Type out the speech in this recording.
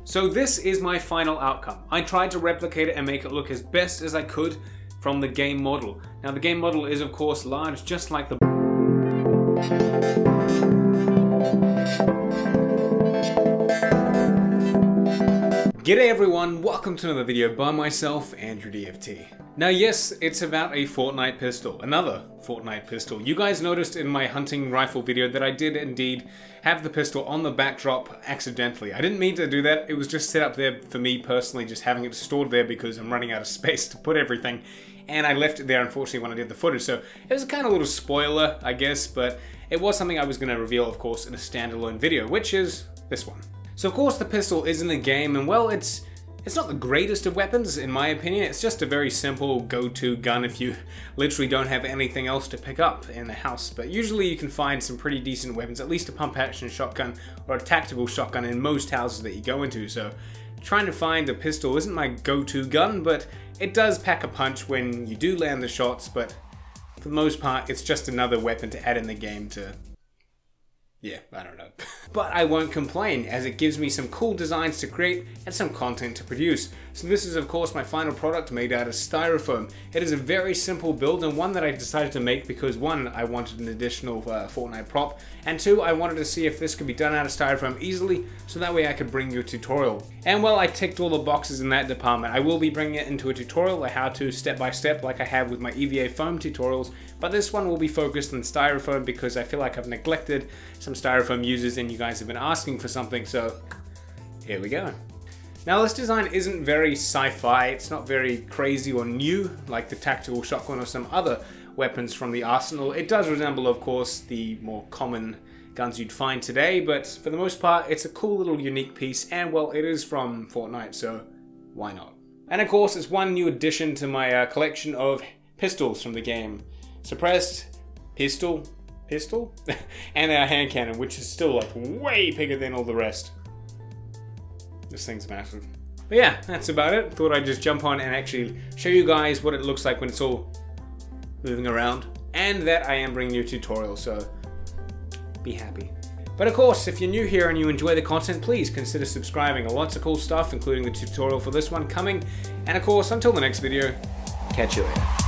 So this is my final outcome. I tried to replicate it and make it look as best as I could from the game model. Now the game model is of course large, just like the G'day everyone, welcome to another video by myself, Andrew DFT. Now yes, it's about a FORTNITE pistol, another FORTNITE pistol. You guys noticed in my hunting rifle video that I did indeed have the pistol on the backdrop accidentally. I didn't mean to do that, it was just set up there for me personally, just having it stored there because I'm running out of space to put everything. And I left it there unfortunately when I did the footage, so it was a kind of little spoiler, I guess, but it was something I was going to reveal, of course, in a standalone video, which is this one. So of course the pistol is in the game, and well, it's not the greatest of weapons in my opinion. It's just a very simple go-to gun if you literally don't have anything else to pick up in the house. But usually you can find some pretty decent weapons, at least a pump-action shotgun or a tactical shotgun in most houses that you go into. So trying to find a pistol isn't my go-to gun, but it does pack a punch when you do land the shots. But for the most part, it's just another weapon to add in the game to... yeah, I don't know. But I won't complain, as it gives me some cool designs to create and some content to produce. So this is of course my final product made out of styrofoam. It is a very simple build and one that I decided to make because one, I wanted an additional FORTNITE prop, and two, I wanted to see if this could be done out of styrofoam easily, so that way I could bring you a tutorial. And well, I ticked all the boxes in that department. I will be bringing it into a tutorial, like how to step by step like I have with my EVA foam tutorials, but this one will be focused on styrofoam because I feel like I've neglected some styrofoam users and you guys have been asking for something, so here we go. Now this design isn't very sci-fi, it's not very crazy or new like the tactical shotgun or some other weapons from the arsenal. It does resemble of course the more common guns you'd find today, but for the most part it's a cool little unique piece, and well, it is from FORTNITE, so why not? And of course it's one new addition to my collection of pistols from the game. Suppressed, pistol, and a hand cannon, which is still like way bigger than all the rest. This thing's massive. But yeah, that's about it. Thought I'd just jump on and actually show you guys what it looks like when it's all moving around, and that I am bringing you a tutorial, so be happy. But of course, if you're new here and you enjoy the content, please consider subscribing. Lots of cool stuff, including the tutorial for this one coming. And of course, until the next video, catch you later.